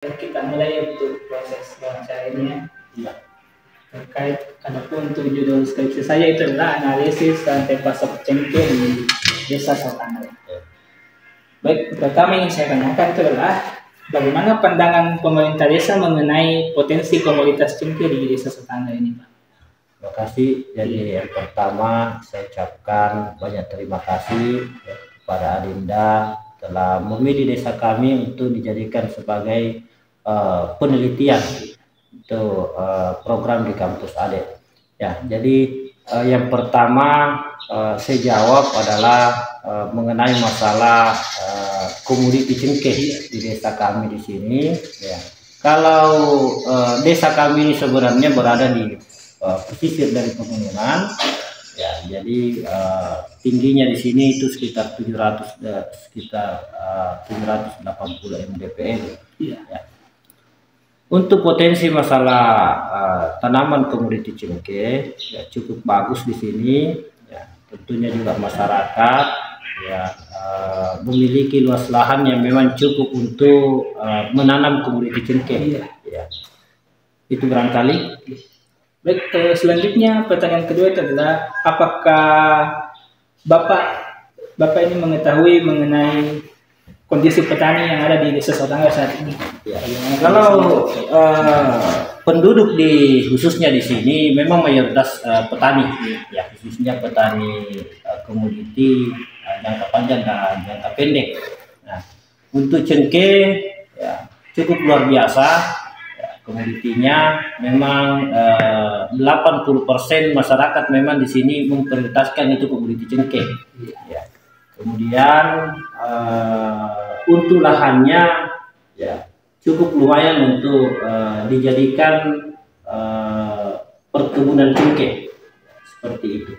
Kita mulai untuk proses wawancara ini ya. Iya. Terkait adapun untuk judul skripsi saya itu adalah analisis rantai pasok cengkeh di Desa Satangga. Baik, pertama yang saya tanyakan itu adalah bagaimana pandangan pemerintah desa mengenai potensi komoditas cengkeh di Desa Satangga ini, Pak? Terima kasih. Jadi yang pertama saya ucapkan banyak terima kasih kepada Adinda telah memilih desa kami untuk dijadikan sebagai penelitian untuk program di kampus ADE. Ya, jadi yang pertama saya jawab adalah mengenai masalah komoditi cengkeh di desa kami di sini. Ya, kalau desa kami ini sebenarnya berada di pesisir dari pegunungan. Ya, jadi tingginya di sini itu sekitar 780 mdpl. Ya. Untuk potensi masalah tanaman komoditi cengkeh ya cukup bagus di sini. Ya, tentunya juga masyarakat ya memiliki luas lahan yang memang cukup untuk menanam komoditi cengkeh. Ya. Itu barangkali. Baik, selanjutnya pertanyaan kedua itu adalah apakah Bapak ini mengetahui mengenai kondisi petani yang ada di Desa Satangga saat ini? Ya. Kalau penduduk khususnya di sini memang mayoritas petani, ya khususnya petani komoditi jangka panjang dan jangka pendek. Nah, untuk cengkeh ya, cukup luar biasa. Komoditinya memang 80% masyarakat memang di sini memprioritaskan itu komoditi cengkeh. Ya. Kemudian untuk lahannya ya cukup lumayan untuk dijadikan perkebunan cengkeh seperti itu.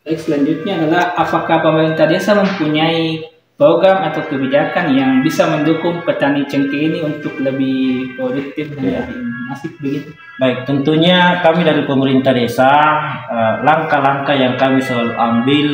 Baik, selanjutnya adalah apakah pemerintah desa mempunyai program atau kebijakan yang bisa mendukung petani cengkeh ini untuk lebih produktif dan lebih masif begitu? Baik, tentunya kami dari pemerintah desa langkah-langkah yang kami selalu ambil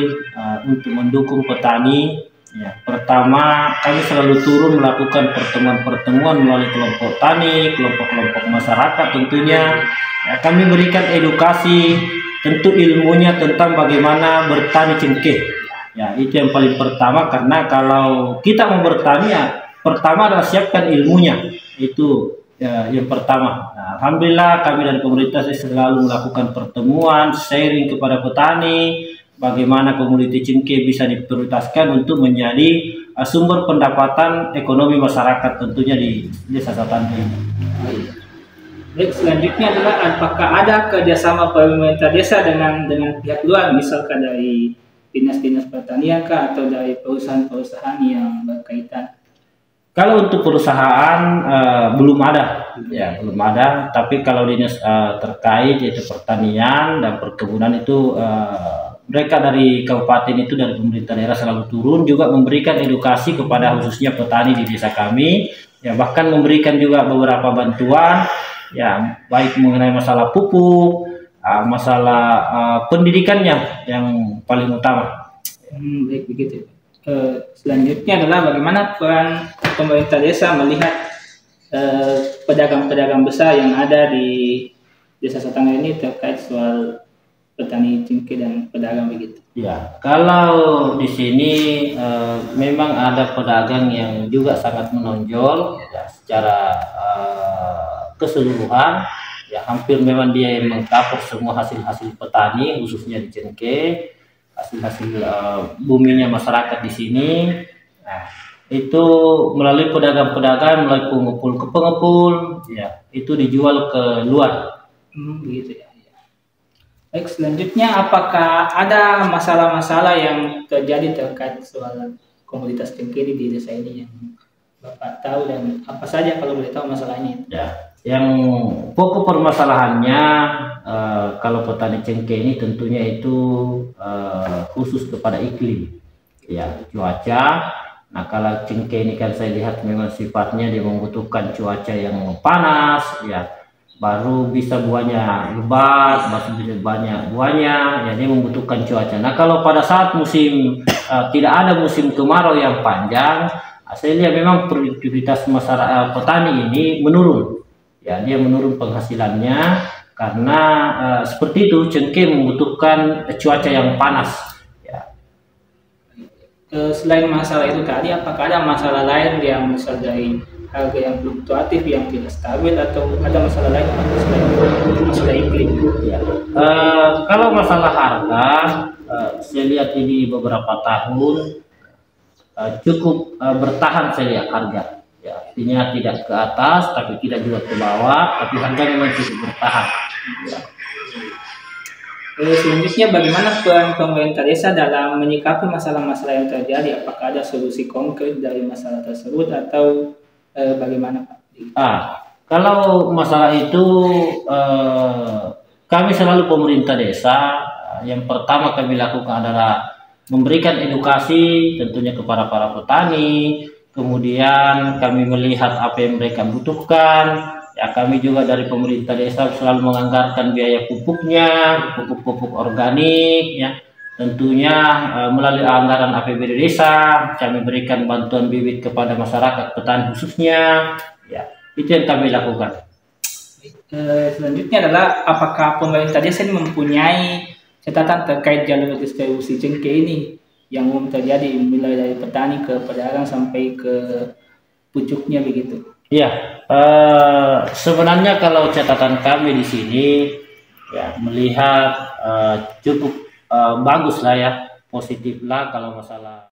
untuk mendukung petani. Ya, pertama kami selalu turun melakukan pertemuan-pertemuan melalui kelompok tani, kelompok-kelompok masyarakat tentunya. Ya, kami berikan edukasi tentu ilmunya tentang bagaimana bertani cengkeh. Ya, itu yang paling pertama karena kalau kita mau bertani ya pertama adalah siapkan ilmunya. Itu ya, yang pertama. Nah, alhamdulillah kami dari pemerintah selalu melakukan pertemuan, sharing kepada petani bagaimana komoditi cengkeh bisa diprioritaskan untuk menjadi sumber pendapatan ekonomi masyarakat tentunya di Desa Satangga ini. Baik, selanjutnya adalah apakah ada kerjasama pemerintah desa dengan pihak luar, misalkan dari dinas-dinas pertanian kah atau dari perusahaan-perusahaan yang berkaitan? Kalau untuk perusahaan belum ada, ya belum ada. Tapi kalau dinas terkait yaitu pertanian dan perkebunan itu mereka dari kabupaten itu dari pemerintah daerah selalu turun juga memberikan edukasi kepada khususnya petani di desa kami. Ya bahkan memberikan juga beberapa bantuan, ya baik mengenai masalah pupuk. Masalah pendidikannya yang paling utama. Baik begitu. Selanjutnya adalah bagaimana peran pemerintah desa melihat pedagang-pedagang besar yang ada di Desa Satangga ini terkait soal petani cengkeh dan pedagang begitu. Ya, kalau di sini memang ada pedagang yang juga sangat menonjol ya, secara keseluruhan. Ya hampir memang dia yang mengcover semua hasil-hasil petani khususnya di cengkeh, hasil-hasil buminya masyarakat di sini. Nah, itu melalui pedagang-pedagang, melalui pengepul ke pengepul, ya itu dijual ke luar. Begitu ya. Baik, selanjutnya apakah ada masalah-masalah yang terjadi terkait soal komoditas cengkeh di desa ini yang Bapak tahu dan apa saja kalau boleh tahu masalahnya? Ya. Yang pokok permasalahannya kalau petani cengkeh ini tentunya itu khusus kepada iklim, ya cuaca. Nah kalau cengkeh ini kan saya lihat memang sifatnya dia membutuhkan cuaca yang panas, ya baru bisa buahnya lebat, baru bisa banyak buahnya, ya dia membutuhkan cuaca. Nah kalau pada saat musim tidak ada musim kemarau yang panjang, Saya lihat memang produktivitas masyarakat petani ini menurun. Ya, dia menurun penghasilannya karena seperti itu cengkeh membutuhkan cuaca yang panas. Ya. Selain masalah itu tadi, apakah ada masalah lain yang misal dari harga yang fluktuatif yang tidak stabil atau ada masalah lain selain masalah iklim? Ya. Kalau masalah harga, saya lihat ini beberapa tahun cukup bertahan saya lihat harga. Ya, artinya tidak ke atas, tapi tidak juga ke bawah, tapi harganya memang cukup bertahan. Ya. Selanjutnya, bagaimana peran pemerintah desa dalam menyikapi masalah-masalah yang terjadi? Apakah ada solusi konkret dari masalah tersebut atau bagaimana, Pak? Kalau masalah itu, kami selalu pemerintah desa, yang pertama kami lakukan adalah memberikan edukasi tentunya kepada para petani. Kemudian kami melihat apa yang mereka butuhkan. Ya, kami juga dari pemerintah desa selalu menganggarkan biaya pupuknya, pupuk organik, ya. Tentunya melalui anggaran APBD desa, kami berikan bantuan bibit kepada masyarakat petani khususnya. Ya, itu yang kami lakukan. Selanjutnya adalah apakah pemerintah desa ini mempunyai catatan terkait jalur distribusi cengkeh ini yang umum terjadi mulai dari petani ke pedagang sampai ke pucuknya begitu? Ya, sebenarnya kalau catatan kami di sini ya melihat cukup bagus lah ya, positif lah kalau masalah